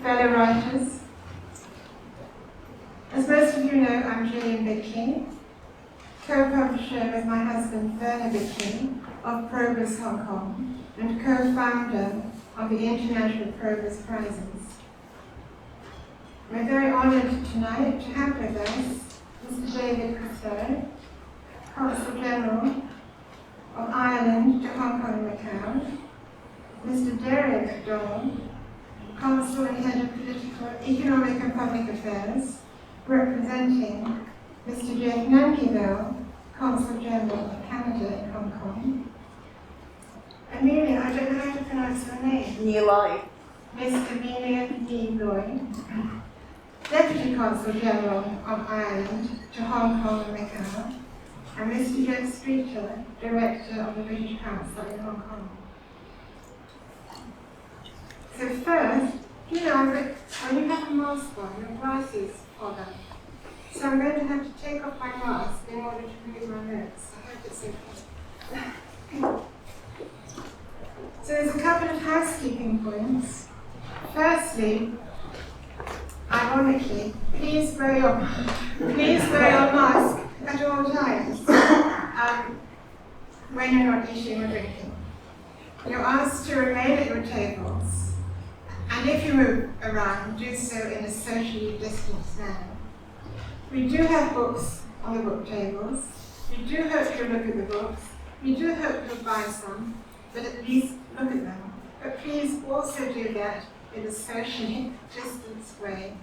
fellow writers. As most of you know, I'm Gillian Bickley, co-publisher with my husband Verner Bickley of Proverse Hong Kong and co-founder of the International Proverse Prizes. We're very honoured tonight to have with us Mr David Costello, Consul General of Ireland to Hong Kong and Macau, Mr Derek Donald, Consul and Head of Political, Economic and Public Affairs, representing Mr Jeff Nankivell, Consul General of Canada in Hong Kong. Amelia, I don't know how to pronounce your name. Neil. Miss Amelia Loynd, Deputy Consul General of Ireland to Hong Kong and Macau, and Mr Jeff Streeter, Director of the British Council in Hong Kong. So first, you know, when you have a mask on, your glasses fog up. So I'm going to have to take off my mask in order to read my notes. I hope it's okay. So there's a couple of housekeeping points. Firstly, ironically, please wear your mask at all times when you're not eating or drinking. You're asked to remain at your tables, and if you move around, do so in a socially distanced manner. We do have books on the book tables. We do hope you'll look at the books. We do hope you'll buy some, but at least look at them. But please also do that in a socially distanced way,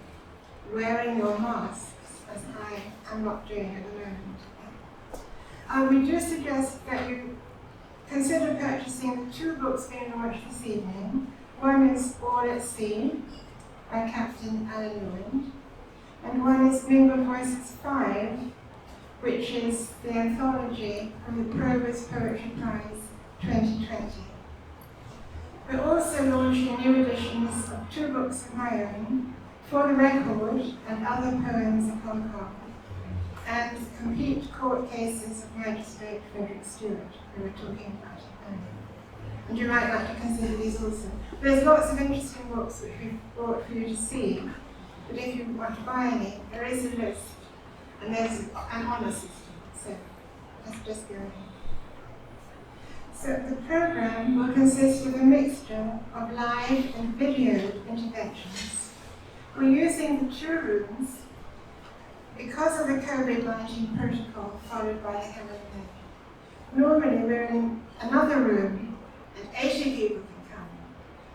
wearing your masks, as I am not doing at the moment. We do suggest that you consider purchasing the two books being launched this evening. One is All at Sea by Captain Alan Loynd, and one is Mingled Voices 5, which is the anthology from the Proverse Poetry Prize 2020. We're also launching new editions of two books of my own, For the Record and Other Poems of Hong Kong, and complete court cases of Magistrate Frederick Stewart, who we were talking about earlier. And you might like to consider these also. There's lots of interesting books which we've brought for you to see, but if you want to buy any, there is a list, and there's an honour system, so let's just go in. So the programme will consist of a mixture of live and videoed interventions. We're using the two rooms because of the COVID-19 protocol followed by the Canada. Normally we're in another room and 80 people can come.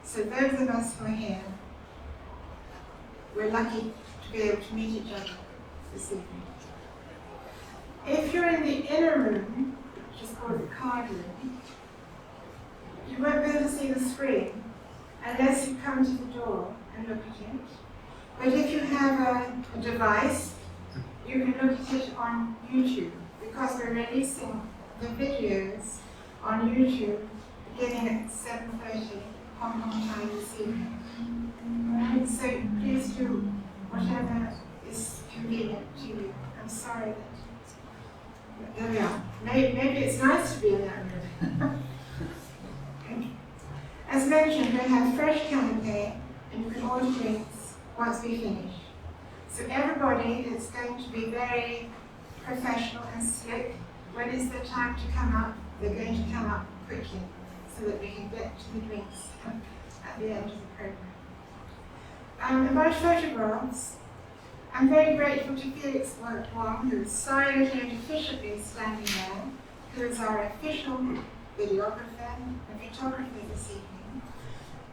So those of us who are here, we're lucky to be able to meet each other this evening. If you're in the inner room, which is called the card room, you won't be able to see the screen unless you come to the door and look at it. But if you have a device, you can look at it on YouTube, because we're releasing the videos on YouTube beginning at 7:30 Hong Kong time this evening. Alright, so please do whatever is convenient to you. I'm sorry that, there we are. Maybe it's nice to be in that room. As mentioned, we have fresh canapé and you can order drinks once we finish. So everybody is going to be very professional and slick. When it's their time to come up, they're going to come up quickly so that we can get to the drinks at the end of the program. About photographs, I'm very grateful to Felix Wong, who is silently and efficiently standing there, who is our official videographer and photographer this evening.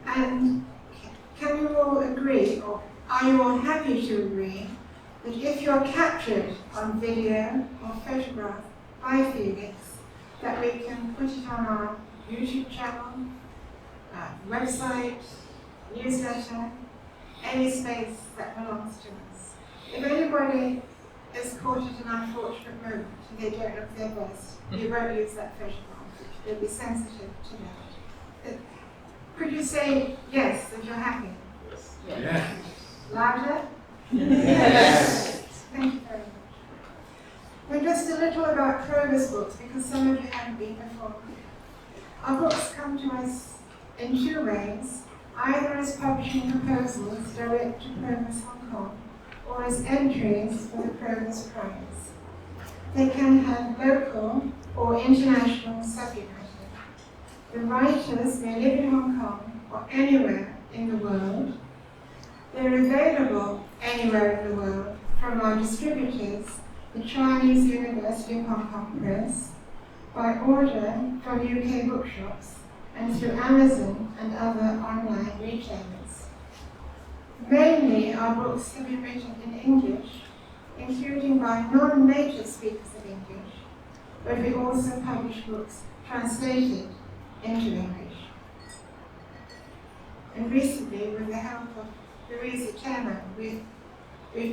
And can you all agree, or are you all happy to agree, that if you're captured on video or photograph by Felix, that we can put it on our YouTube channel, website, newsletter, any space that belongs to us. If anybody is caught at an unfortunate moment and they don't look their best, you won't use that photograph. You'll be sensitive to that. Could you say yes if you're happy? Yes. Yes. Louder? Yes. Thank you very much. Well, just a little about Proverse books, because some of you haven't been before. Our books come to us in two ways, either as publishing proposals direct to Proverse Hong Kong or as entries for the Proverse Prize. They can have local or international subject matter. The writers may live in Hong Kong or anywhere in the world. They're available anywhere in the world from our distributors, the Chinese University of Hong Kong Press, by order from UK bookshops, and through Amazon and other online retailers. Mainly, our books have been written in English, including by non-native speakers of English, but we also publish books translated into English. And recently, with the help of Louisa Turner, we've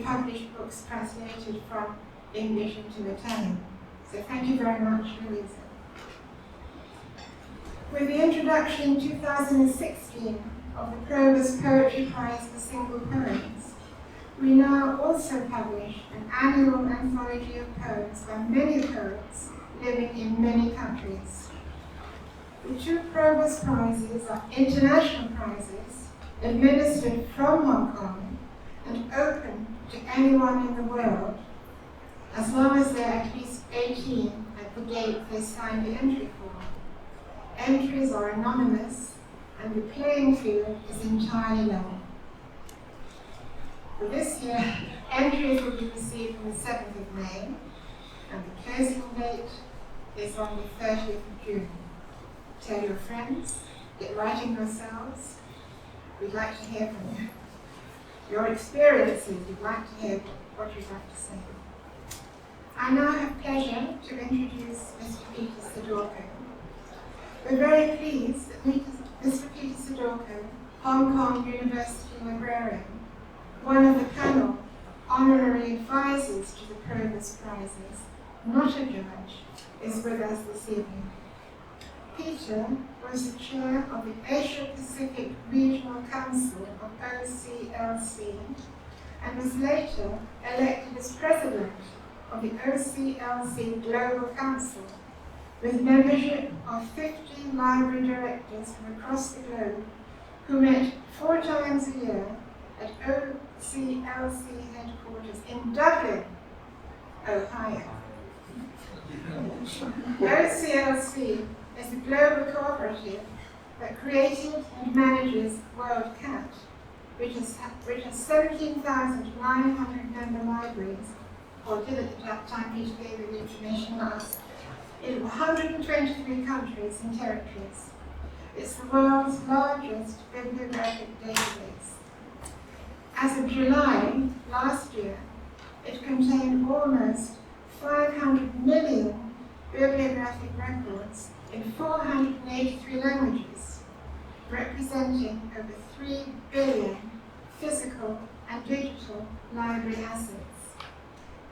published books translated from English into Italian. So thank you very much, Louisa. With the introduction in 2016 of the Proverse Poetry Prize for single poems, we now also publish an annual anthology of poems by many poets living in many countries. The two Proverse Prizes are international prizes administered from Hong Kong and open to anyone in the world, as long as they're at least 18 at the date they sign the entry form. Entries are anonymous, and the playing field is entirely level. For this year, entries will be received on the 7th of May, and the closing date is on the 30th of June. Tell your friends, get writing yourselves. We'd like to hear from you. Your experiences, we'd like to hear what you'd like to say. I now have pleasure to introduce Mr. Peter Sidorko. We're very pleased that Mr. Peter Sidorko, Hong Kong University librarian, one of the panel honorary advisors to the Proverse Prizes, not a judge, is with us this evening. Peter was the chair of the Asia Pacific Regional Council of OCLC and was later elected as president of the OCLC Global Council, with membership of 50 library directors from across the globe who met 4 times a year at OCLC headquarters in Dublin, Ohio. OCLC is a global cooperative that created and manages World Cat, which has 17,900 member libraries, or did at that time. Peter gave me the information last, in 123 countries and territories. It's the world's largest bibliographic database. As of July last year, it contained almost 500 million bibliographic records in 483 languages, representing over 3 billion physical and digital library assets.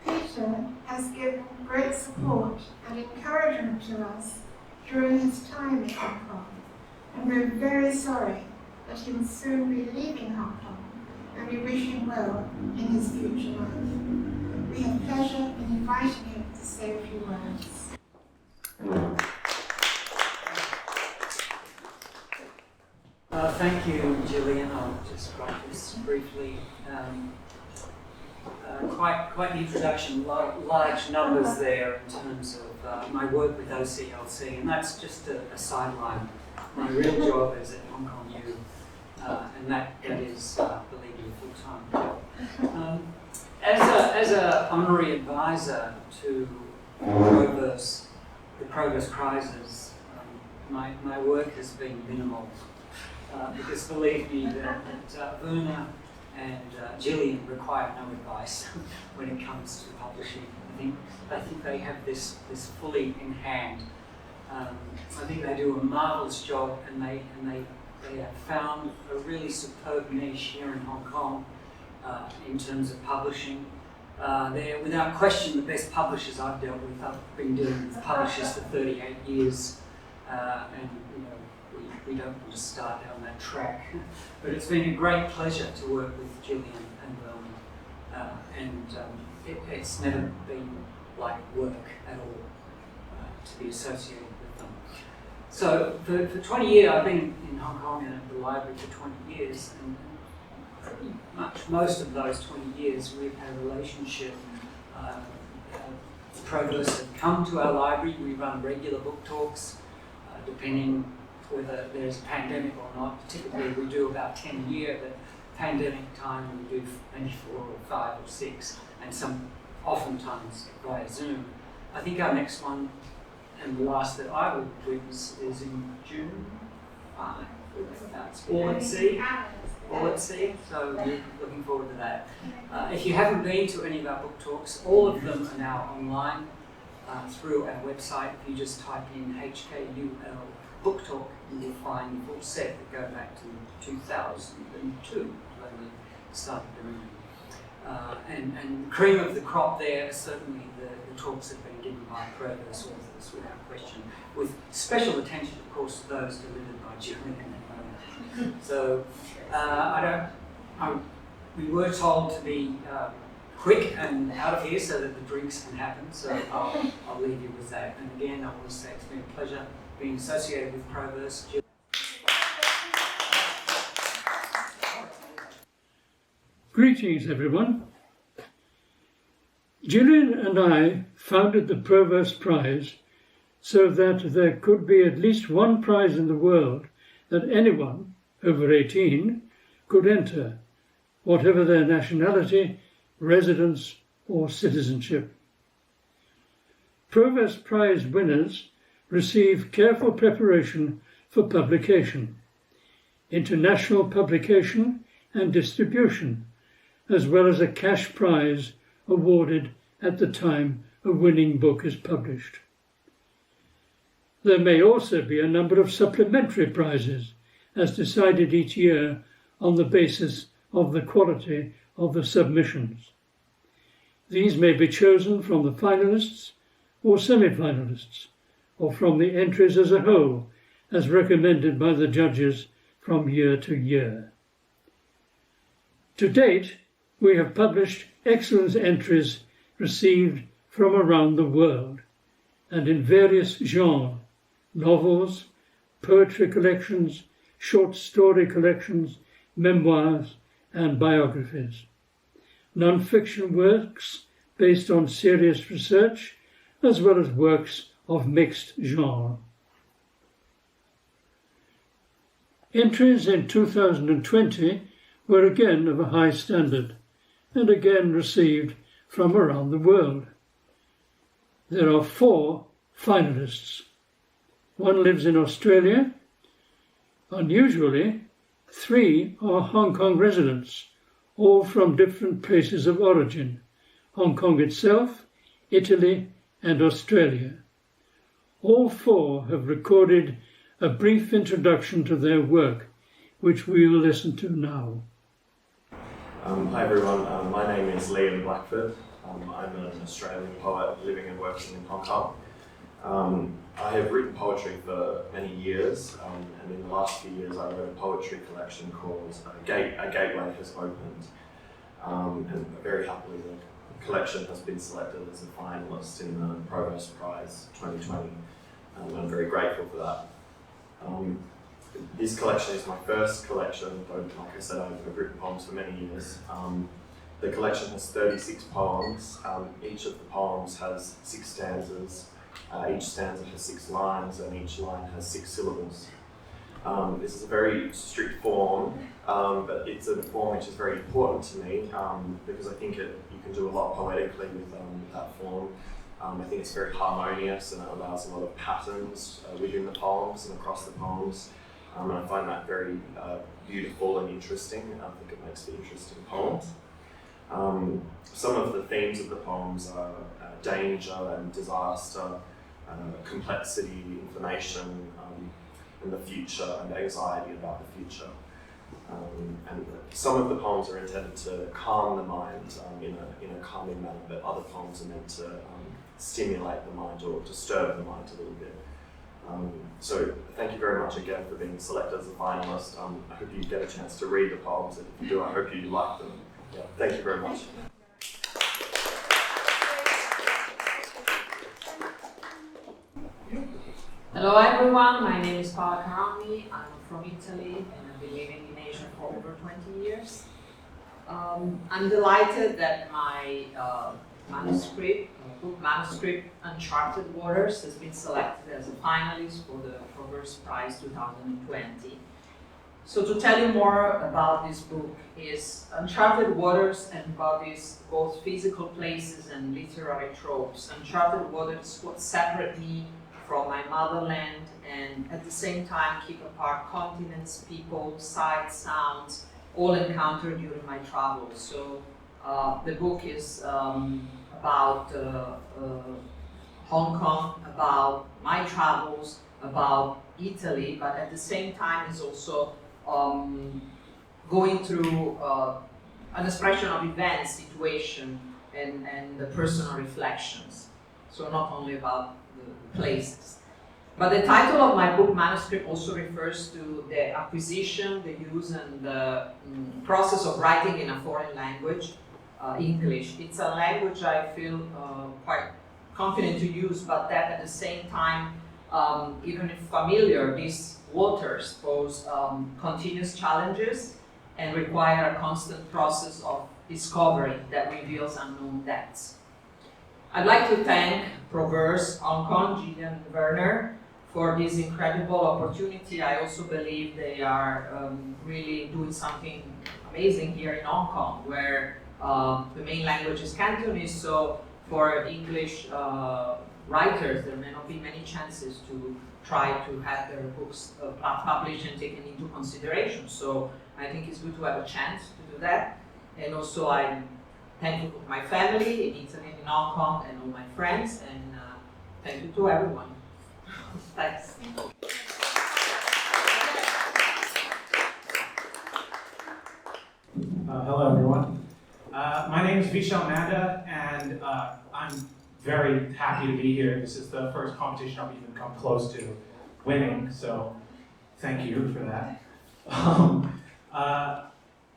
Peter has given great support and encouragement to us during his time in Hong Kong, and we're very sorry that he will soon be leaving Hong Kong, and we wish him well in his future life. We have pleasure in inviting him to say a few words. Thank you, Gillian. I'll just write this briefly. Quite the introduction, large numbers there in terms of my work with OCLC, and that's just a sideline. My real job is at Hong Kong U, and that is, believe me, a full-time job. As a honorary advisor to Proverse, the Proverse Prizes, my work has been minimal, because believe me that Verner and Gillian require no advice when it comes to publishing. I think they have this fully in hand. I think they do a marvelous job, and they have found a really superb niche here in Hong Kong in terms of publishing. They're without question the best publishers I've dealt with. I've been dealing with publishers for 38 years, and we don't want to start down that track. But it's been a great pleasure to work with Gillian and Verner, and it's never been like work at all to be associated with them. So for 20 years, I've been in Hong Kong and at the library for 20 years, and pretty much most of those 20 years we've had a relationship. Proverse have come to our library. We run regular book talks, depending whether there's a pandemic or not. Typically we do about 10 a year, but pandemic time we do maybe 4 or 5 or 6, and oftentimes via Zoom. I think our next one, and the last that I will witness, is in June 5. That's all at sea. All at sea. So we're looking forward to that. If you haven't been to any of our book talks, all of them are now online through our website. If you just type in HKUL book talk, you will find the full set that go back to 2002 when we started doing it. And the cream of the crop there is certainly the talks that have been given by Proverse authors, without question, with special attention, of course, to those delivered by Gillian and Mona. So we were told to be quick and out of here so that the drinks can happen, so I'll leave you with that. And again, I want to say it's been a pleasure being associated with Proverse. Greetings, everyone. Gillian and I founded the Proverse Prize so that there could be at least one prize in the world that anyone over 18 could enter, whatever their nationality, residence, or citizenship. Proverse Prize winners receive careful preparation for publication, international publication and distribution, as well as a cash prize awarded at the time a winning book is published. There may also be a number of supplementary prizes, as decided each year on the basis of the quality of the submissions. These may be chosen from the finalists or semi-finalists, or from the entries as a whole, as recommended by the judges from year to year. To date, we have published excellent entries received from around the world, and in various genres: novels, poetry collections, short story collections, memoirs, and biographies. Non-fiction works based on serious research, as well as works of mixed genre. Entries in 2020 were again of a high standard, and again received from around the world. There are 4 finalists. One lives in Australia. Unusually, 3 are Hong Kong residents, all from different places of origin: Hong Kong itself, Italy, and Australia. All 4 have recorded a brief introduction to their work, which we will listen to now. Hi everyone, my name is Liam Blackford. I'm an Australian poet living and working in Hong Kong. I have written poetry for many years, and in the last few years I wrote a poetry collection called A Gateway Has Opened, and very happily the collection has been selected as a finalist in the Proverse Prize 2020, and I'm very grateful for that. This collection is my first collection, though like I said I've written poems for many years. The collection has 36 poems. Each of the poems has 6 stanzas. Each stanza has 6 lines, and each line has 6 syllables. This is a very strict form, but it's a form which is very important to me because I think you can do a lot poetically with that form. I think it's very harmonious, and it allows a lot of patterns within the poems and across the poems. And I find that very beautiful and interesting. I think it makes for interesting poems. Some of the themes of the poems are danger and disaster, complexity, information, and the future, and anxiety about the future. And some of the poems are intended to calm the mind in a calming manner, but other poems are meant to stimulate the mind or disturb the mind a little bit. So thank you very much again for being selected as a finalist. I hope you get a chance to read the poems, and if you do, I hope you like them. Yeah, thank you very much. Hello everyone, my name is Paola Caronni. I'm from Italy and I've been living in Asia for over 20 years. I'm delighted that my book manuscript, Uncharted Waters, has been selected as a finalist for the Proverse Prize 2020. So to tell you more about this book is Uncharted Waters embodies both physical places and literary tropes. Uncharted Waters what separate me from my motherland and at the same time keep apart continents, people, sights, sounds, all encountered during my travels. So the book is about Hong Kong, about my travels, about Italy, but at the same time is also going through an expression of events, situation, and the personal reflections. So not only about the places. But the title of my book manuscript also refers to the acquisition, the use, and the process of writing in a foreign language, English. It's a language I feel quite confident to use, but that at the same time, even if familiar, these waters pose continuous challenges and require a constant process of discovery that reveals unknown depths. I'd like to thank Proverse, Hong Kong, Gillian and Verner for this incredible opportunity. I also believe they are really doing something amazing here in Hong Kong, where the main language is Cantonese, so for English writers, there may not be many chances to try to have their books published and taken into consideration. So I think it's good to have a chance to do that. And also I'm thankful to my family in Italy and in Hong Kong and all my friends, and thank you to everyone. Thanks. Hello everyone. My name is Vishal Nanda, and I'm very happy to be here. This is the first competition I've even come close to winning, so thank you for that.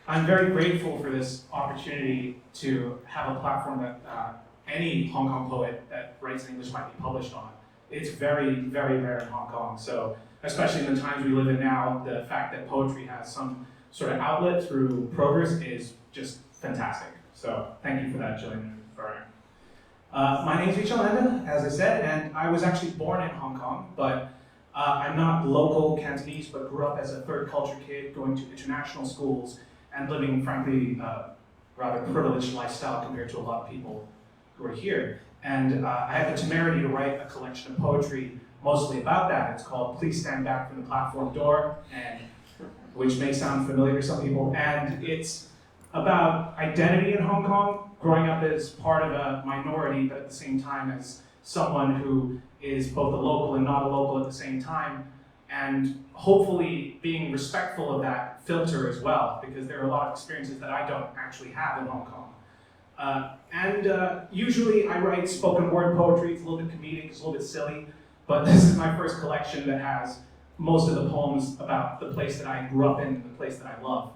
I'm very grateful for this opportunity to have a platform that any Hong Kong poet that writes in English might be published on. It's very, very rare in Hong Kong, so especially in the times we live in now, the fact that poetry has some sort of outlet through Proverse is just fantastic. So thank you for that, Gillian and Verner. My name is Vishal Nanda, as I said, and I was actually born in Hong Kong, but I'm not local Cantonese, but grew up as a third culture kid, going to international schools and living, frankly, rather privileged lifestyle compared to a lot of people who are here. And I had the temerity to write a collection of poetry mostly about that. It's called Please Stand Back from the Platform Door, and which may sound familiar to some people. And it's about identity in Hong Kong, growing up as part of a minority, but at the same time as someone who is both a local and not a local at the same time, and hopefully being respectful of that filter as well, because there are a lot of experiences that I don't actually have in Hong Kong. Usually I write spoken word poetry. It's a little bit comedic, it's a little bit silly, but this is my first collection that has most of the poems about the place that I grew up in, the place that I love,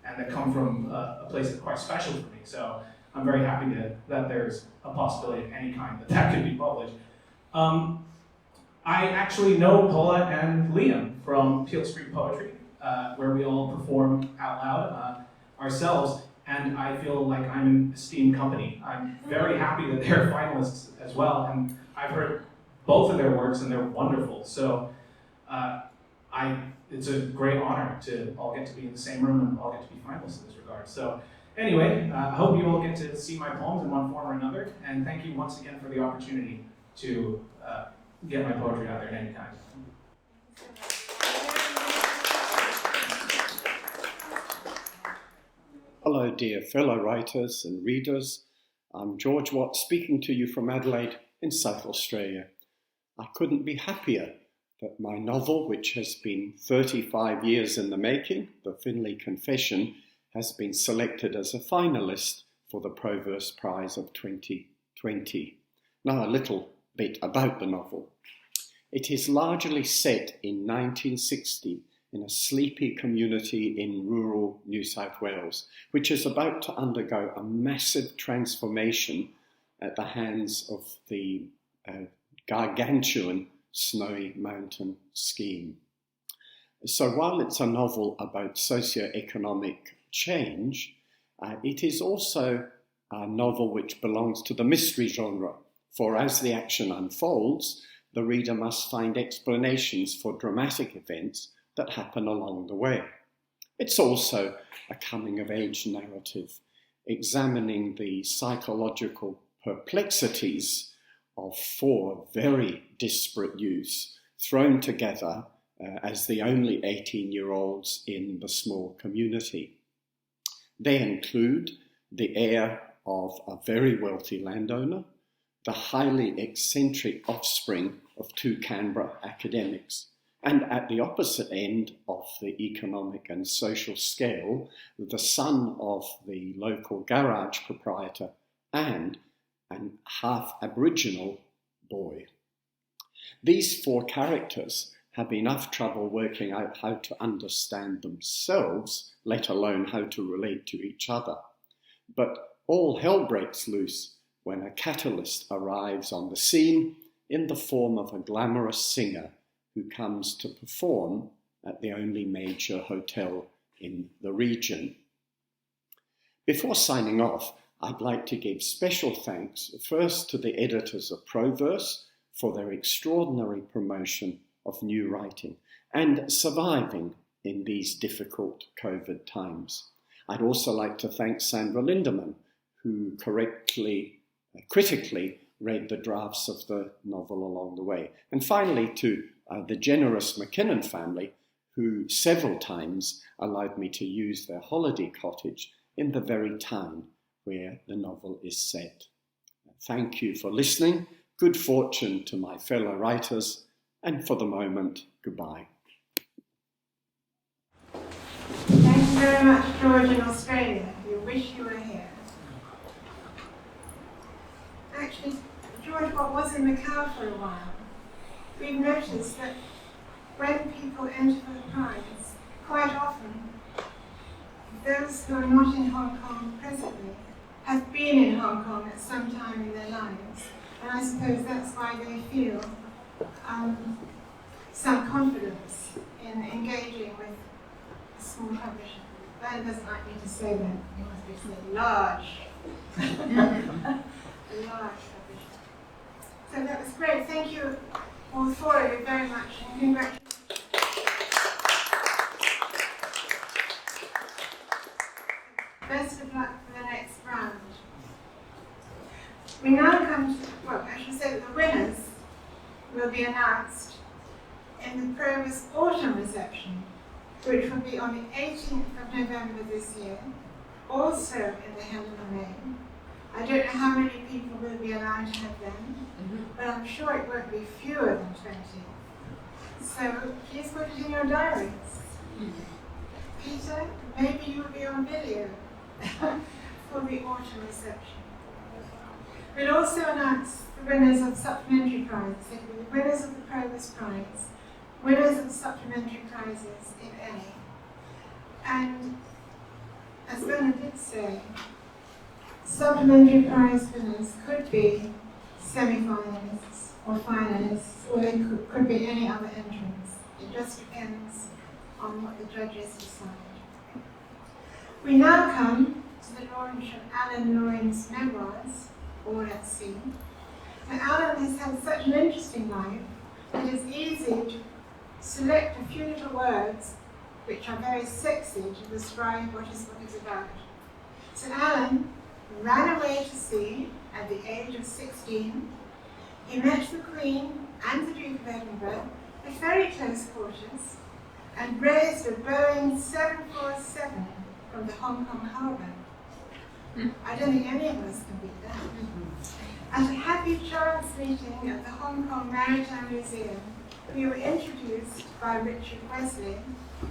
and that come from a place that's quite special for me. So I'm very happy that there's a possibility of any kind that could be published. I actually know Paola and Liam from Peel Street Poetry, where we all perform out loud ourselves, and I feel like I'm in esteemed company. I'm very happy that they're finalists as well, and I've heard both of their works and they're wonderful. So it's a great honor to all get to be in the same room and all get to be finalists in this regard. So anyway, I hope you all get to see my poems in one form or another, and thank you once again for the opportunity to get my poetry out there in any kind. Hello, dear fellow writers and readers. I'm George Watt, speaking to you from Adelaide in South Australia. I couldn't be happier that my novel, which has been 35 years in the making, The Finlay Confession, has been selected as a finalist for the Proverse Prize of 2020. Now, a little bit about the novel. It is largely set in 1960 in a sleepy community in rural New South Wales, which is about to undergo a massive transformation at the hands of the gargantuan snowy mountain skiing. So while it's a novel about socio-economic change, it is also a novel which belongs to the mystery genre, for as the action unfolds, the reader must find explanations for dramatic events that happen along the way. It's also a coming-of-age narrative, examining the psychological perplexities of four very disparate youths thrown together as the only 18-year-olds in the small community. They include the heir of a very wealthy landowner, the highly eccentric offspring of two Canberra academics, and at the opposite end of the economic and social scale, the son of the local garage proprietor and an half-Aboriginal boy. These four characters have enough trouble working out how to understand themselves, let alone how to relate to each other. But all hell breaks loose when a catalyst arrives on the scene in the form of a glamorous singer who comes to perform at the only major hotel in the region. Before signing off, I'd like to give special thanks first to the editors of Proverse for their extraordinary promotion of new writing and surviving in these difficult COVID times. I'd also like to thank Sandra Lindemann, who critically read the drafts of the novel along the way. And finally to the generous McKinnon family, who several times allowed me to use their holiday cottage in the very town where the novel is set. Thank you for listening. Good fortune to my fellow writers, and for the moment, goodbye. Thank you very much, George in Australia. We wish you were here. Actually, George was in Macau for a while. We've noticed that when people enter for the prize, quite often, those who are not in Hong Kong presently have been in Hong Kong at some time in their lives. And I suppose that's why they feel some confidence in engaging with a small publisher. Verner doesn't like me to say that. He must be saying large. A large publisher. So that was great. Thank you all four of you very much, and congratulations. Best of luck for the next round. We now come to, well, I should say that the winners will be announced in the Proverse Autumn Reception, which will be on the 18th of November this year, also in the Helena Main. I don't know how many people will be allowed to have them, but I'm sure it won't be fewer than 20. So please put it in your diaries. Peter, maybe you'll be on video for the autumn reception. We'll also announce the winners of supplementary prizes. It will be the winners of the Proverse Prize, winners of supplementary prizes, if any. And as Verner did say, supplementary prize winners could be semi-finalists or finalists, or they could be any other entrants. It just depends on what the judges decide. We now come to the launch of Alan Loynd's memoirs, All at Sea. Now, Alan has had such an interesting life that it's easy to select a few little words which are very sexy to describe what his book is about. So Alan ran away to sea at the age of 16. He met the Queen and the Duke of Edinburgh at very close quarters and raised a Boeing 747 from the Hong Kong harbour. I don't think any of us can beat that. At a happy chance meeting at the Hong Kong Maritime Museum, we were introduced by Richard Wesley,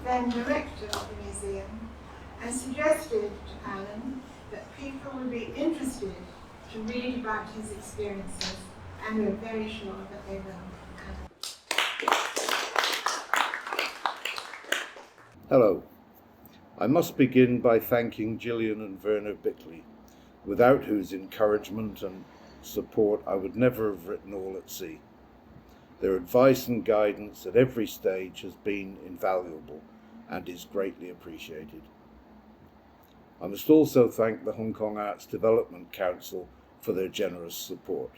then director of the museum, and suggested to Alan that people would be interested to read about his experiences, and we're very sure that they will. Hello. I must begin by thanking Gillian and Verner Bickley, without whose encouragement and support I would never have written All at Sea. Their advice and guidance at every stage has been invaluable and is greatly appreciated. I must also thank the Hong Kong Arts Development Council for their generous support.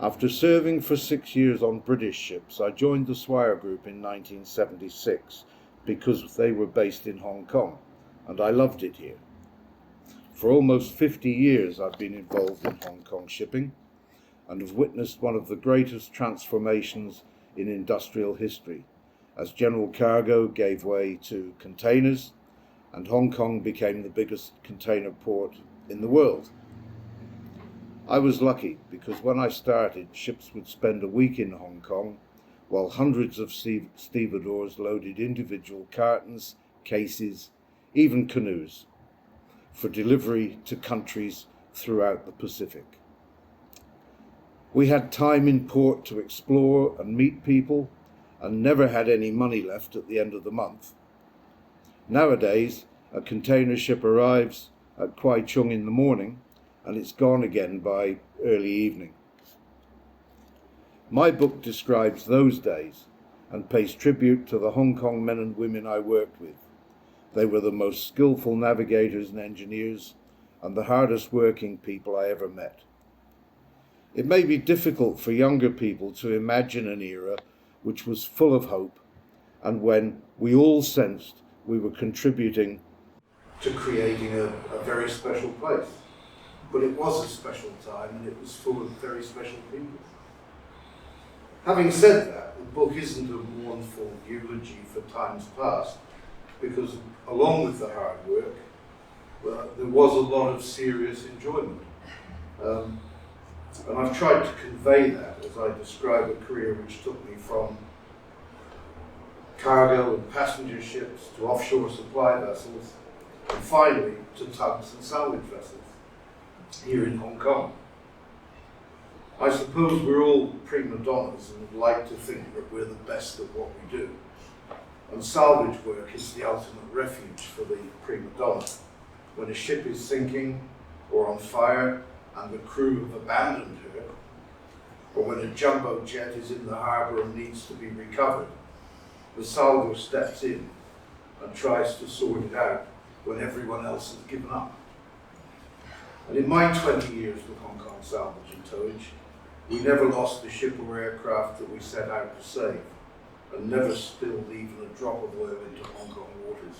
After serving for 6 years on British ships, I joined the Swire Group in 1976 because they were based in Hong Kong, and I loved it here. For almost 50 years I've been involved in Hong Kong shipping and have witnessed one of the greatest transformations in industrial history, as general cargo gave way to containers and Hong Kong became the biggest container port in the world. I was lucky because when I started, ships would spend a week in Hong Kong while hundreds of stevedores loaded individual cartons, cases, even canoes, for delivery to countries throughout the Pacific. We had time in port to explore and meet people and never had any money left at the end of the month. Nowadays, a container ship arrives at Kwai Chung in the morning and it's gone again by early evening. My book describes those days and pays tribute to the Hong Kong men and women I worked with. They were the most skillful navigators and engineers and the hardest working people I ever met. It may be difficult for younger people to imagine an era which was full of hope and when we all sensed we were contributing to creating a very special place. But it was a special time and it was full of very special people. Having said that, the book isn't a mournful eulogy for times past, because along with the hard work, there was a lot of serious enjoyment. And I've tried to convey that as I describe a career which took me from cargo and passenger ships to offshore supply vessels, and finally to tugs and salvage vessels here in Hong Kong. I suppose we're all prima donnas and would like to think that we're the best at what we do. And salvage work is the ultimate refuge for the prima donna. When a ship is sinking or on fire and the crew have abandoned her, or when a jumbo jet is in the harbour and needs to be recovered, the salvo steps in and tries to sort it out when everyone else has given up. And in my 20 years with Hong Kong Salvage and Towage, we never lost a ship or aircraft that we set out to save, and never spilled even a drop of oil into Hong Kong waters.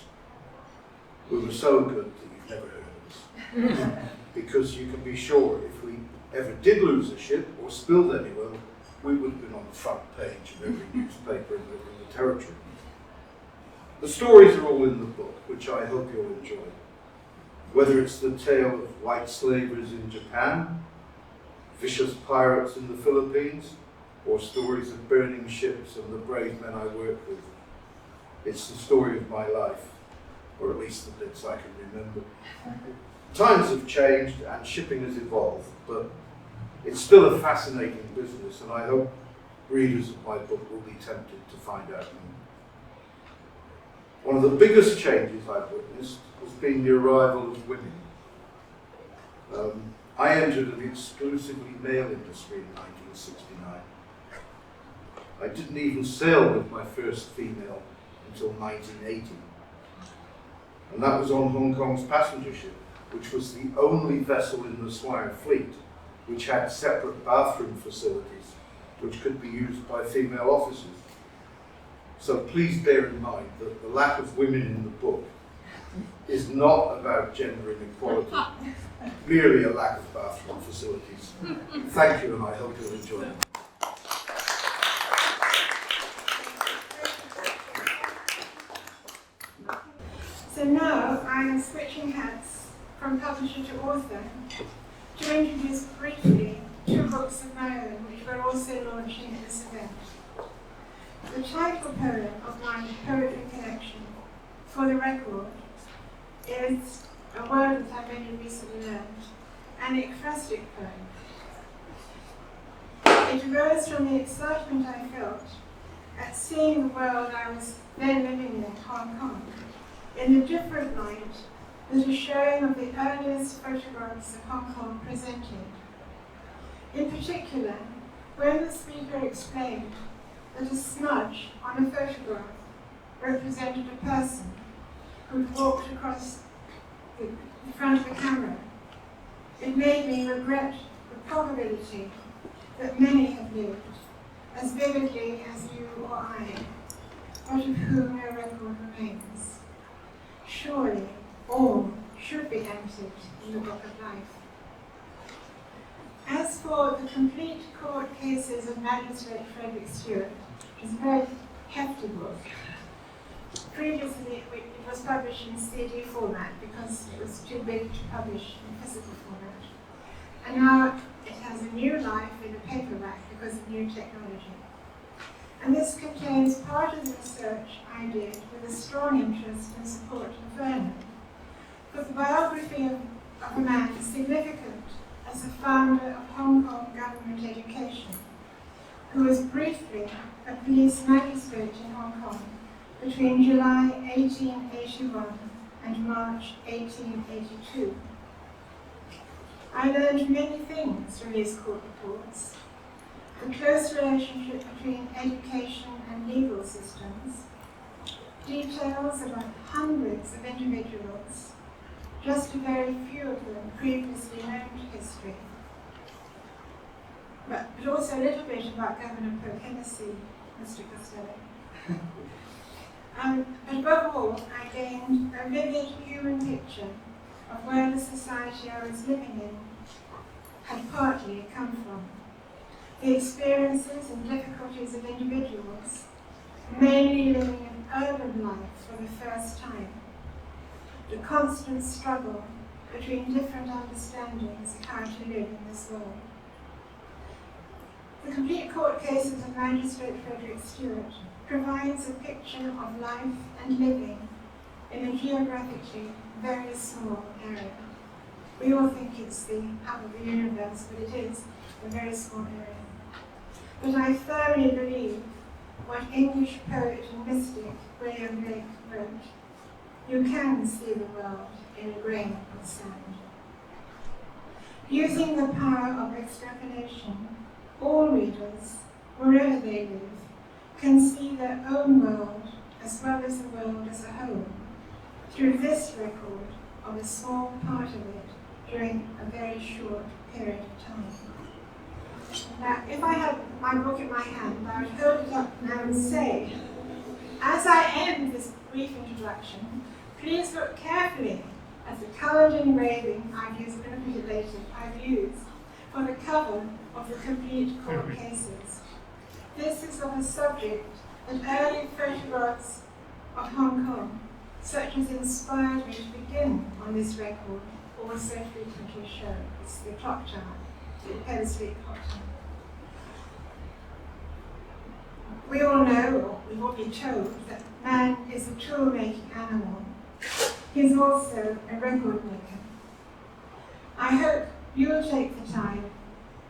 We were so good that you've never heard of us. Because you can be sure if we ever did lose a ship or spilled any oil, we would have been on the front page of every newspaper in the territory. The stories are all in the book, which I hope you'll enjoy. Whether it's the tale of white slavers in Japan, vicious pirates in the Philippines, or stories of burning ships and the brave men I worked with, it's the story of my life, or at least the bits I can remember. Times have changed and shipping has evolved, but it's still a fascinating business, and I hope readers of my book will be tempted to find out more. One of the biggest changes I've witnessed has been the arrival of women. I entered an exclusively male industry in 1969. I didn't even sail with my first female until 1980. And that was on Hong Kong's passenger ship, which was the only vessel in the Swire fleet which had separate bathroom facilities which could be used by female officers. So please bear in mind that the lack of women in the book is not about gender inequality, merely a lack of bathroom facilities. Thank you, and I hope you'll enjoy it. So now I'm switching hats from publisher to author to introduce briefly 2 books of my own, which we're also launching at this event. The title poem of my poetry collection, For the Record, is a word that I've only recently learned, an ekphrastic poem. It arose from the excitement I felt at seeing the world I was then living in, Hong Kong, in the different light that a showing of the earliest photographs of Hong Kong presented. In particular, when the speaker explained that a smudge on a photograph represented a person who'd walked across the front of the camera, it made me regret the probability that many have lived as vividly as you or I, but of whom no record remains. Surely all should be entered in the book of life. As for the complete court cases of Magistrate Frederick Stewart, which is a very hefty book, previously it was published in CD format because it was too big to publish in physical format. And now it has a new life in a paperback because of new technology. And this contains part of the research I did with a strong interest and support of Verner. But the biography of a man significant as the founder of Hong Kong government education, who was briefly a police magistrate in Hong Kong between July 1881 and March 1882. I learned many things from these court reports: the close relationship between education and legal systems, details about hundreds of individuals, just a very few of them previously known to history, but also a little bit about Governor Hennessy, Mr Costello. But above all, I gained a vivid human picture of where the society I was living in had partly come from. The experiences and difficulties of individuals, mainly living an urban life for the first time. The constant struggle between different understandings of how to live in this world. The complete court cases of Magistrate Frederick Stewart provides a picture of life and living in a geographically very small area. We all think it's the hub of the universe, but it is a very small area. But I firmly believe what English poet and mystic William Blake wrote: you can see the world in a grain of sand. Using the power of extrapolation, all readers, wherever they live, can see their own world as well as the world as a whole through this record of a small part of it during a very short period of time. Now, if I had my book in my hand, I would hold it up now and say, as I end this brief introduction, please look carefully at the coloured engraving I've used for the cover of the complete court cases. This is of a subject that early photographs of Hong Kong, such as inspired me to begin on this record, also frequently show. It's the clock tower, the Penn Street clock tower. We all know, or we've all been told, that man is a tool-making animal. He's also a record maker. I hope you'll take the time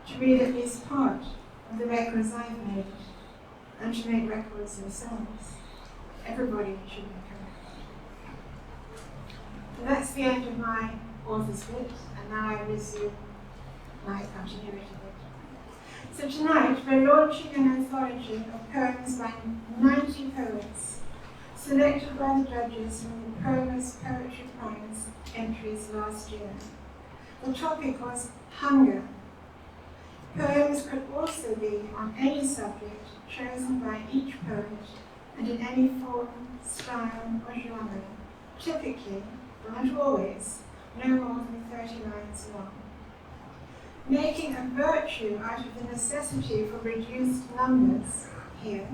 to read at least part of the records I've made, and to make records themselves. Everybody should make a record. And that's the end of my author's bit, and now I resume my continuity bit. So tonight we're launching an anthology of poems by 90 poets, selected by the judges from the Proverse Poetry Prize entries last year. The topic was hunger. Poems could also be on any subject chosen by each poet and in any form, style, or genre, typically, but not always, no more than 30 lines long. Making a virtue out of the necessity for reduced numbers here,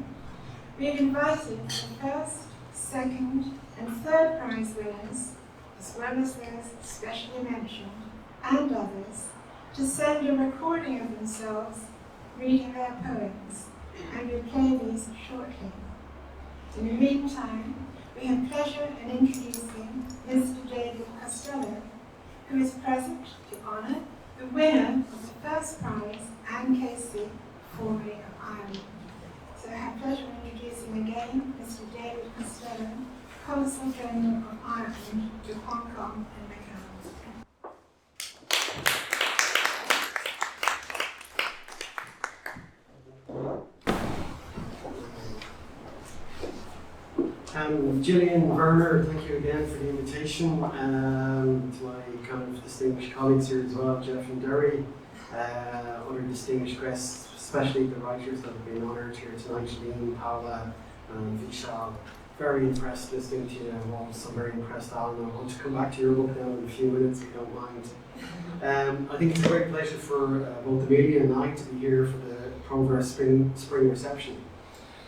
we've invited the first, second, and third prize winners, as well as those specially mentioned, and others, to send a recording of themselves reading their poems, and we'll play these shortly. In the meantime, we have pleasure in introducing Mr. David Costello, who is present to honour the winner of the first prize, Anne Casey, formerly of Ireland. So I have pleasure in introducing again Mr. David Costello, Consul General of Ireland to Hong Kong and Macau. Gillian, Verner, thank you again for the invitation. To my kind of distinguished colleagues here as well, Jeff and Derry, other distinguished guests, especially the writers that have been honoured here tonight, Lean, Paola, and Vishal. Very impressed listening to you. I'm also very impressed, Alan. I want to come back to your book now in a few minutes, if you don't mind. I think it's a great pleasure for both the media and I to be here for the Proverse Spring Reception.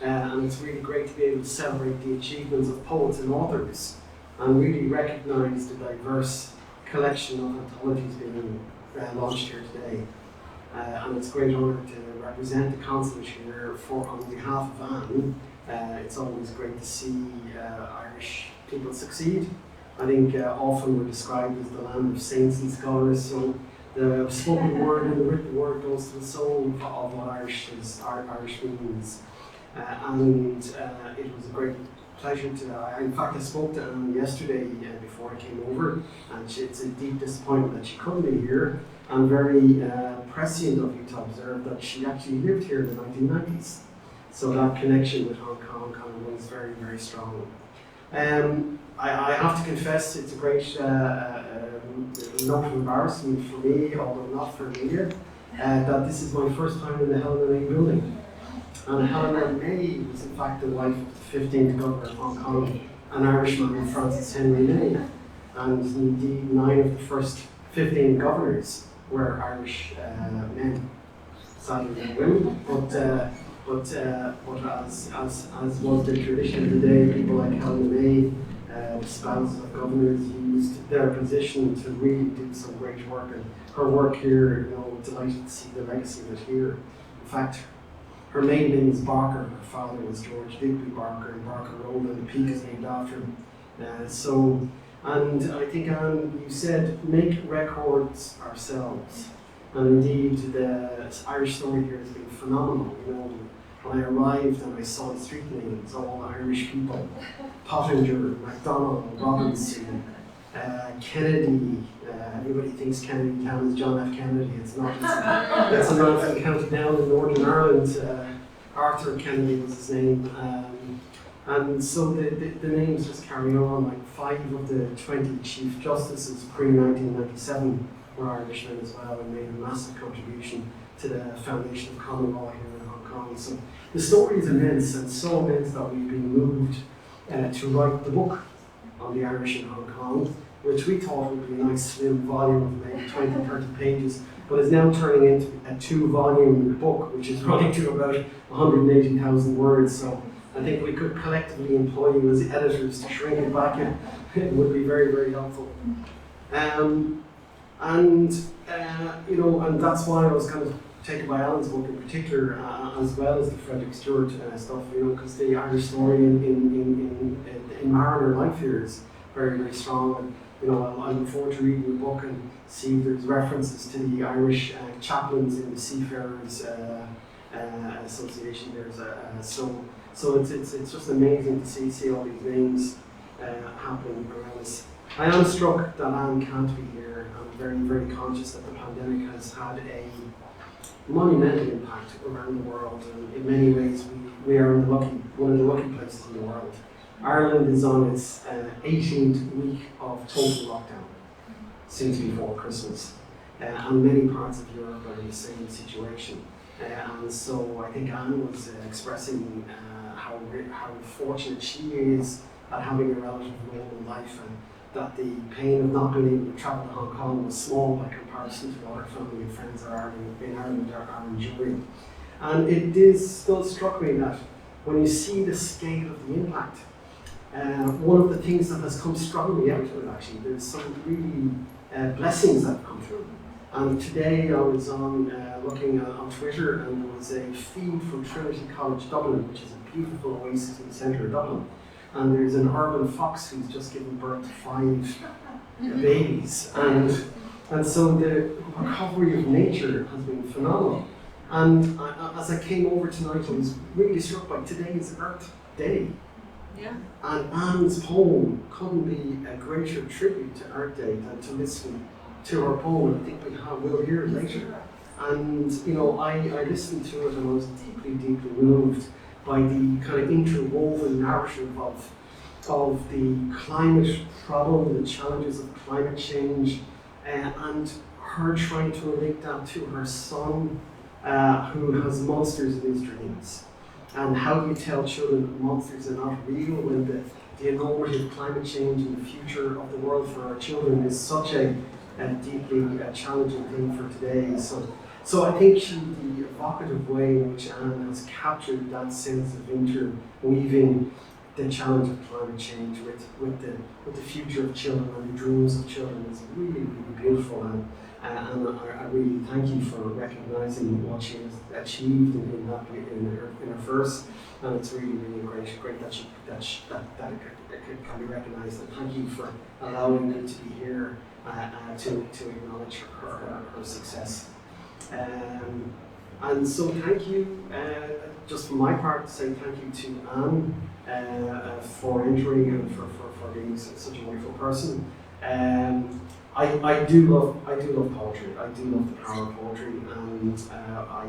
And it's really great to be able to celebrate the achievements of poets and authors and really recognise the diverse collection of anthologies being launched here today. And it's a great honour to represent the consulate here on behalf of Anne. It's always great to see Irish people succeed. I think often we're described as the land of saints and scholars, so the spoken word and the written word goes to the soul of what Irish means. And it was a great pleasure to, in fact I spoke to Anne yesterday before I came over, and it's a deep disappointment that she couldn't be here, and very prescient of you to observe that she actually lived here in the 1990s. So that connection with Hong Kong kind of was very, very strong. I have to confess it's a great note of embarrassment for me, although not for media, that this is my first time in the Helena May building. And Helena May was in fact the wife of the 15th Governor of Hong Kong, an Irishman, Francis Henry May. And indeed 9 of the first 15 governors were Irish men. Sadly not women, but as was the tradition of the day, people like Helena May, the spouses of governors, used their position to really do some great work. And her work here, delighted to see the legacy of it here. In fact, her maiden name is Barker. Her father was George Digby Barker, and Barker Road, and the peak is named after him. And I think, Anne, you said, make records ourselves. And indeed, the Irish story here has been phenomenal. When I arrived and I saw the street names, all Irish people, Pottinger, MacDonald, Robinson, Kennedy. Everybody thinks Kennedy Town is John F. Kennedy. It's not. It's a man from County Down in Northern Ireland. Arthur Kennedy was his name. And so the names just carry on. Like 5 of the 20 Chief Justices pre-1997 were Irishmen as well, and made a massive contribution to the foundation of common law here in Hong Kong. So the story is immense, and so immense that we've been moved to write the book on the Irish in Hong Kong, which we thought would be a nice slim volume of maybe 20, 30 pages, but is now turning into a 2-volume book, which is running to about 180,000 words. So I think we could collectively employ you as editors to shrink it back. It would be very, very helpful. And that's why I was kind of taken by Alan's book in particular, as well as the Frederick Stewart stuff, because the Irish story in Mariner life here is very, very strong. And I look forward to reading the book and see if there's references to the Irish chaplains in the Seafarers Association. So it's just amazing to see all these names happening around us. I am struck that Anne can't be here. I'm very, very conscious that the pandemic has had a monumental impact around the world, and in many ways we are in one of the lucky places in the world. Ireland is on its 18th week of total lockdown since before Christmas, and many parts of Europe are in the same situation. And so I think Anne was expressing how fortunate she is at having a relative normal life, and that the pain of not being able to travel to Hong Kong was small by comparison to what her family and friends in Ireland are enjoying. And it still struck me that when you see the scale of the impact, one of the things that has come strongly out of it, actually, there's some really blessings that have come through. And today I was looking on Twitter, and there was a feed from Trinity College Dublin, which is a beautiful oasis in the centre of Dublin. And there's an urban fox who's just given birth to 5 babies. And so the recovery of nature has been phenomenal. And as I came over tonight, I was really struck by today's Earth Day. Yeah. And Anne's poem couldn't be a greater tribute to Earth Day than to listen to her poem. I think we'll hear it later. And I listened to it, and I was deeply, deeply moved by the kind of interwoven narrative of of the climate problem, the challenges of climate change, and her trying to relate that to her son, who has monsters in his dreams. And how do you tell children that monsters are not real when the enormity of climate change and the future of the world for our children is such a deeply challenging thing for today. So I think the evocative way in which Anne has captured that sense of interweaving the challenge of climate change with the future of children and the dreams of children is really, really beautiful. And I really thank you for recognising what she has achieved in her verse. And it's really, really great that it can be recognised. And thank you for allowing me to be here to acknowledge her success. And so thank you, just from my part, to say thank you to Anne for entering and for being such a wonderful person. I do love poetry. I do love the power of poetry, and I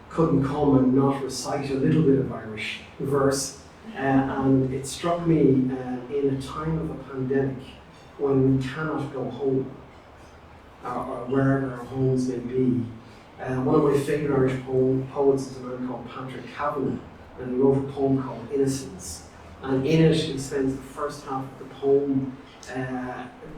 couldn't come and not recite a little bit of Irish verse. And it struck me in a time of a pandemic when we cannot go home, or wherever our homes may be. One of my favourite Irish poets is a man called Patrick Kavanagh, and he wrote a poem called Innocence. And in it, he spends the first half of the poem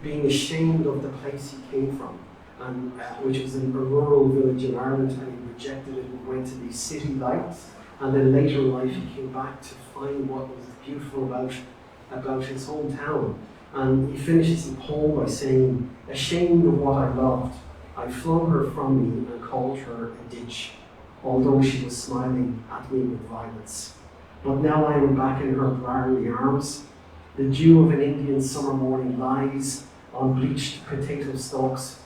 being ashamed of the place he came from, and which was in a rural village in Ireland, and he rejected it and went to these city lights. And then later in life, he came back to find what was beautiful about his hometown. And he finishes the poem by saying, "Ashamed of what I loved, I flung her from me and called her a ditch, although she was smiling at me with violence. But now I am back in her briary arms. The dew of an Indian summer morning lies on bleached potato stalks.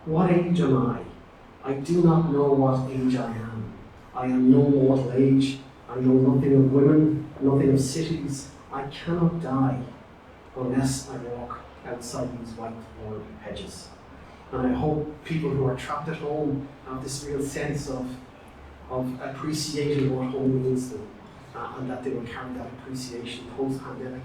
What age am I? I do not know what age I am. I am no mortal age. I know nothing of women, nothing of cities. I cannot die unless I walk outside these white walled hedges." And I hope people who are trapped at home have this real sense of appreciating what home means to them, and that they will carry that appreciation post-pandemic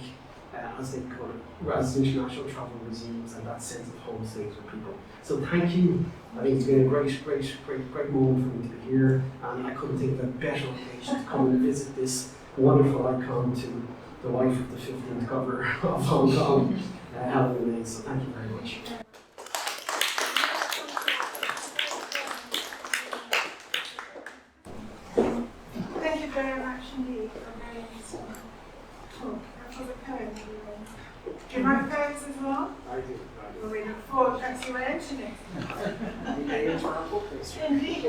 as international travel resumes, and that sense of home stays with people. So thank you. I think it's been a great moment for me to be here, and I couldn't think of a better occasion to come and visit this wonderful icon to the wife of the 15th governor of Hong Kong, Helen May. So thank you very much. Thank you very much indeed for a very interesting talk. That was a poem. Do you write poems as well? I do. Well, we look forward to actually we're into next. You may enter our book list. Indeed.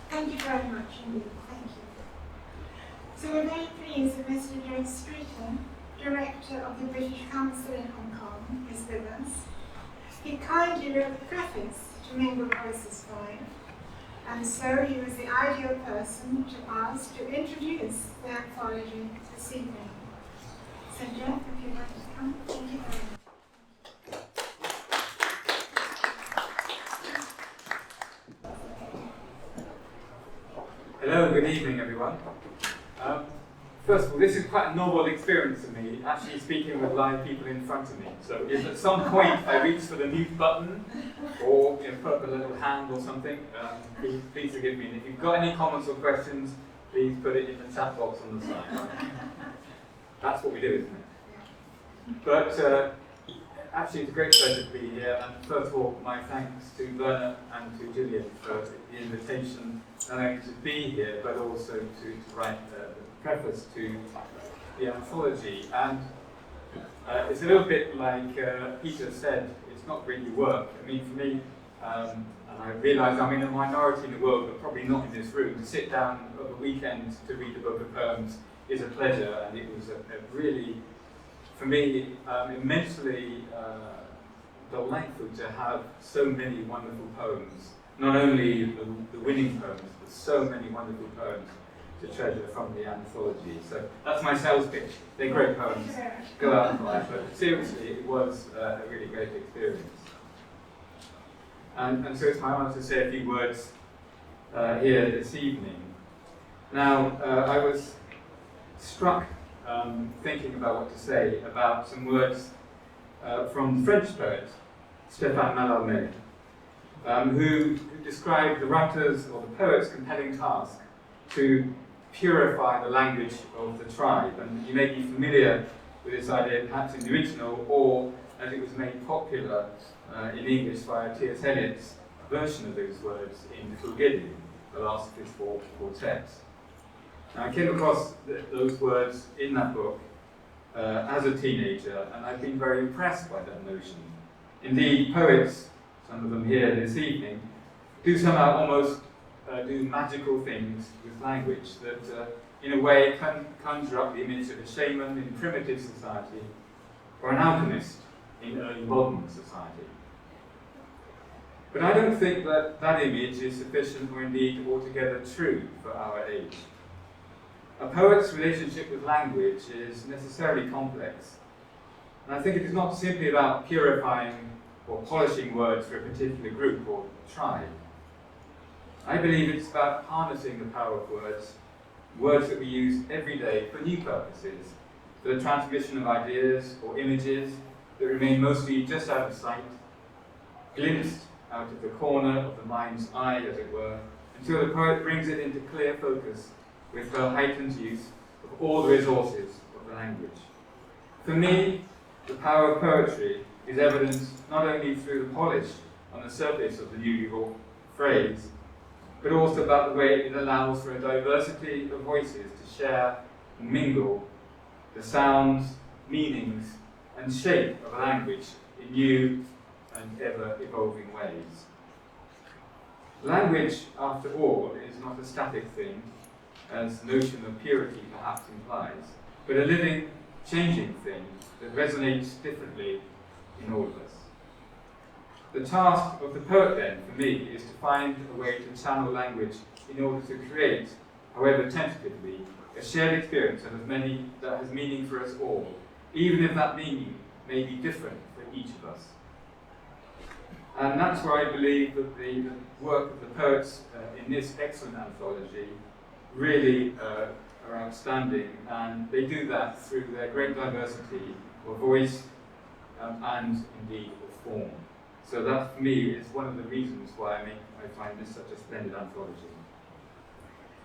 Thank you very much indeed. Thank you. So we're very pleased that Mr. James Streeter, Director of the British Council in Hong Kong, is with us. He kindly wrote the preface to Mingled Voices 5, and so he was the ideal person to ask to introduce the anthology this evening. So Jeff, if you'd like to come, thank you very much. Hello, good evening everyone. First of all, this is quite a novel experience for me, actually speaking with live people in front of me. So if at some point I reach for the mute button or put up a little hand or something, please forgive me. And if you've got any comments or questions, please put it in the chat box on the side. That's what we do, isn't it? But actually it's a great pleasure to be here, and first of all my thanks to Verner and to Gillian for the invitation not only to be here but also to write the preface to the anthology. And it's a little bit like Peter said, it's not really work. I mean, for me, and I realise I'm in a minority in the world, but probably not in this room, to sit down over the weekend to read a book of poems is a pleasure, and it was a really, for me, immensely delightful to have so many wonderful poems. Not only the winning poems, but so many wonderful poems to treasure from the anthology. So that's my sales pitch. They're great poems. Go out and buy. But seriously, it was a really great experience. And so it's my honour to say a few words here this evening. Now, I was struck thinking about what to say about some words from the French poet Stéphane Mallarmé, who described the writer's or the poet's compelling task to purify the language of the tribe. And you may be familiar with this idea perhaps in the original, or as it was made popular in English via T.S. Eliot's version of those words in Fugitive, the last of his four quartets. Now, I came across those words in that book as a teenager, and I've been very impressed by that notion. Indeed, poets, some of them here this evening, do somehow almost do magical things with language that, in a way, can conjure up the image of a shaman in primitive society or an alchemist in early modern society. But I don't think that that image is sufficient or indeed altogether true for our age. A poet's relationship with language is necessarily complex, and I think it is not simply about purifying or polishing words for a particular group or tribe. I believe it's about harnessing the power of words, words that we use every day for new purposes, for the transmission of ideas or images that remain mostly just out of sight, glimpsed out of the corner of the mind's eye, as it were, until the poet brings it into clear focus with her heightened use of all the resources of the language. For me, the power of poetry is evidenced not only through the polish on the surface of the newly wrought phrase, but also about the way it allows for a diversity of voices to share and mingle the sounds, meanings, and shape of a language in new and ever-evolving ways. Language, after all, is not a static thing, as the notion of purity perhaps implies, but a living, changing thing that resonates differently in all of us. The task of the poet, then, for me, is to find a way to channel language in order to create, however tentatively, a shared experience that has meaning for us all, even if that meaning may be different for each of us. And that's where I believe that the work of the poets in this excellent anthology really are outstanding, and they do that through their great diversity of voice and indeed of form. So that, for me, is one of the reasons why I find this such a splendid anthology.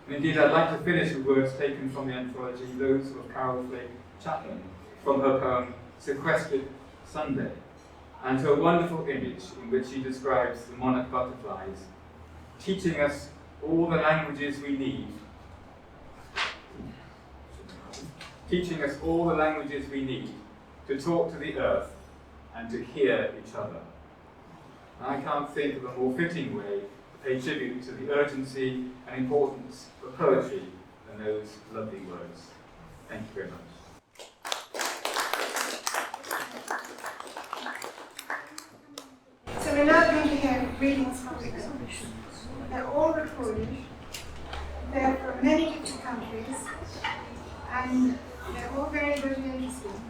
And indeed, I'd like to finish with words taken from the anthology, those of Carol Flake Chapman, from her poem Sequestered Sunday, and her wonderful image in which she describes the monarch butterflies, teaching us all the languages we need, to talk to the earth and to hear each other. I can't think of a more fitting way to pay tribute to the urgency and importance of poetry than those lovely words. Thank you very much. So we're now going to hear readings from the book. They're all recorded. They're from many different countries, and they're all very good and interesting.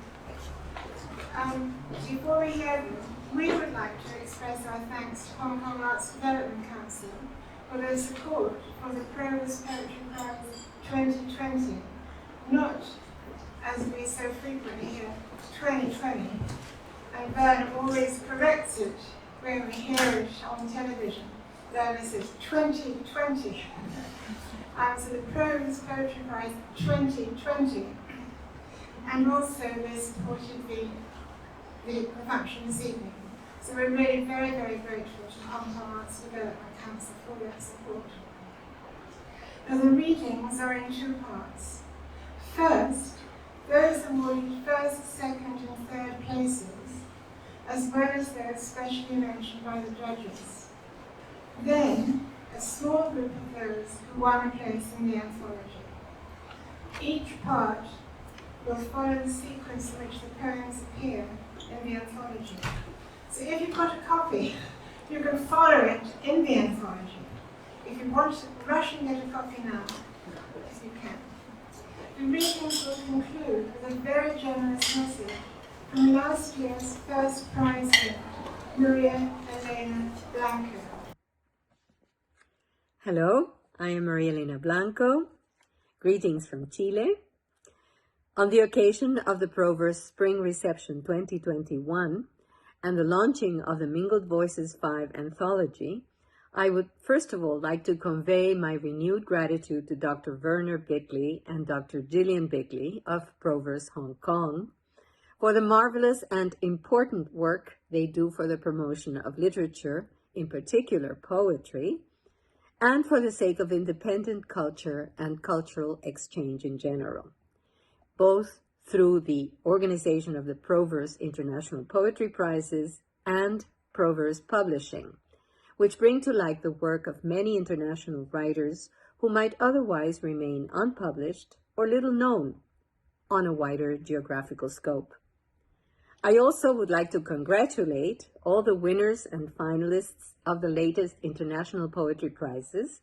Before we hear them, we would like to express our thanks to Hong Kong Arts Development Council for their support for the Proverse Poetry Prize 2020, not, as we so frequently hear, 2020. And Verner always corrects it when we hear it on television. Verner says 2020. So the Proverse Poetry Prize 2020. And also they supported the function this evening. So we're really very, very grateful to Hong Kong Arts Development Council for their support. Now the readings are in two parts. First, those awarded first, second and third places, as well as those specially mentioned by the judges. Then, a small group of those who won a place in the anthology. Each part will follow the sequence in which the poems appear in the anthology. So if you've got a copy, you can follow it in the anthology. If you want to rush and get a copy now, you can. The readings will conclude with a very generous message from last year's first prize winner, Maria Elena Blanco. Hello, I am Maria Elena Blanco. Greetings from Chile. On the occasion of the Proverse Spring Reception 2021 and the launching of the Mingled Voices 5 anthology, I would first of all like to convey my renewed gratitude to Dr. Verner Bickley and Dr. Gillian Bickley of Proverse Hong Kong for the marvelous and important work they do for the promotion of literature, in particular poetry, and for the sake of independent culture and cultural exchange in general, both through the organization of the Proverse International Poetry Prizes and Proverse Publishing, which bring to light the work of many international writers who might otherwise remain unpublished or little known on a wider geographical scope. I also would like to congratulate all the winners and finalists of the latest International Poetry Prizes,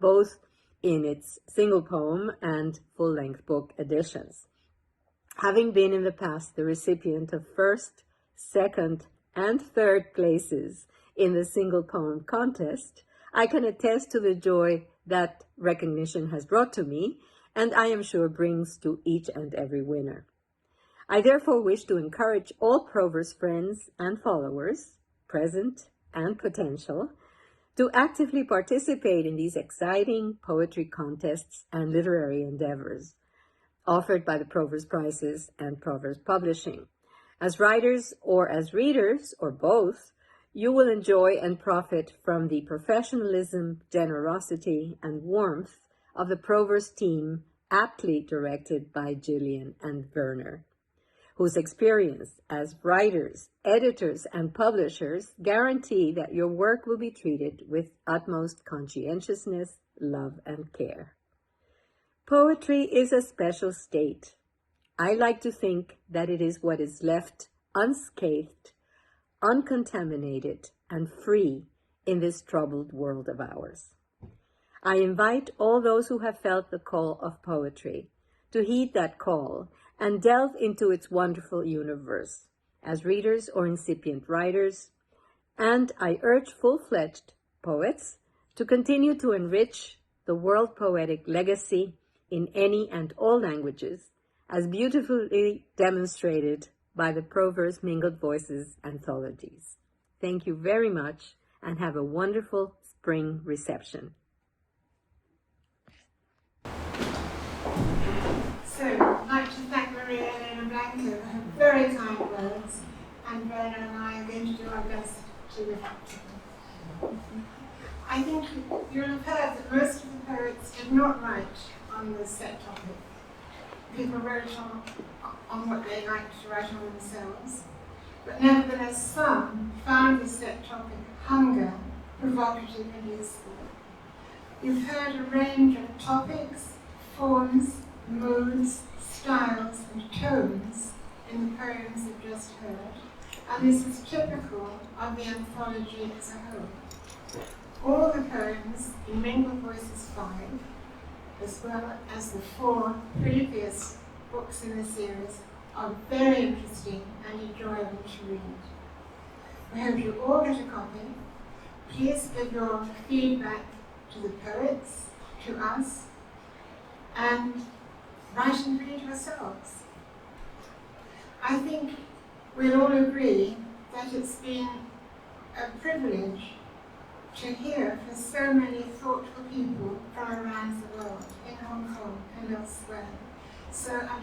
both in its single poem and full-length book editions. Having been in the past the recipient of first, second, and third places in the single poem contest, I can attest to the joy that recognition has brought to me, and I am sure brings to each and every winner. I therefore wish to encourage all Proverse friends and followers, present and potential, to actively participate in these exciting poetry contests and literary endeavors offered by the Proverse Prizes and Proverse Publishing. As writers or as readers, or both, you will enjoy and profit from the professionalism, generosity, and warmth of the Proverse team, aptly directed by Gillian and Verner, whose experience as writers, editors, and publishers guarantee that your work will be treated with utmost conscientiousness, love, and care. Poetry is a special state. I like to think that it is what is left unscathed, uncontaminated, and free in this troubled world of ours. I invite all those who have felt the call of poetry to heed that call and delve into its wonderful universe as readers or incipient writers, and I urge full-fledged poets to continue to enrich the world poetic legacy in any and all languages, as beautifully demonstrated by the Proverse Mingled Voices anthologies. Thank you very much, and have a wonderful spring reception. So, I'd like to thank Maria Elena Blanco for her very kind words, and Verner and I are going to do our best to live up to them. I think you'll have heard that most of the poets did not write on the set topic. People wrote on what they liked to write on themselves, but nevertheless some found the set topic, hunger, provocative and useful. You've heard a range of topics, forms, moods, styles, and tones in the poems you've just heard, and this is typical of the anthology as a whole. All the poems in Mingled Voices 5, as well as the 4 previous books in the series, are very interesting and enjoyable to read. I hope you all get a copy. Please give your feedback to the poets, to us, and write and read yourselves. I think we'll all agree that it's been a privilege to hear from so many thoughtful people from around the world, in Hong Kong and elsewhere. So I'd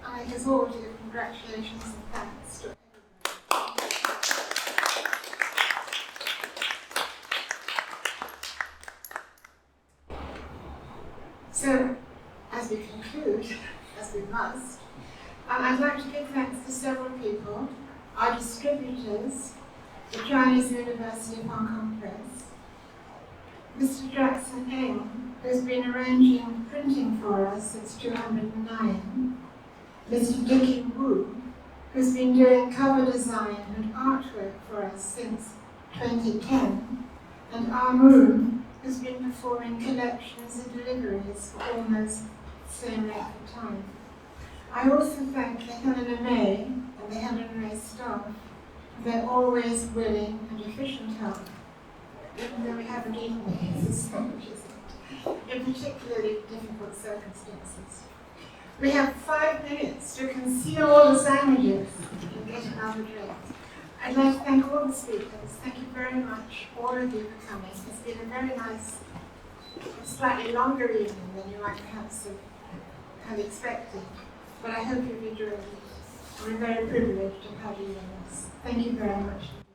like us all to give congratulations and thanks to everybody. So, as we conclude, as we must, I'd like to give thanks to several people, our distributors, the Chinese University of Hong Kong Press, Mr. Jackson Eng, who's been arranging printing for us since 2009, Mr. Dickie Wu, who's been doing cover design and artwork for us since 2010, and Ah Moon, who's been performing collections and deliveries for almost the same length of time. I also thank the Helena May and the Helena May staff for their always willing and efficient help, even though we haven't eaten these sandwiches in particularly difficult circumstances. We have 5 minutes to conceal all the sandwiches and get another drink. I'd like to thank all the speakers. Thank you very much, all of you, for coming. It's been a very nice, slightly longer evening than you might perhaps have expected, but I hope you've enjoyed it. We're very privileged to have you with us. Thank you very much.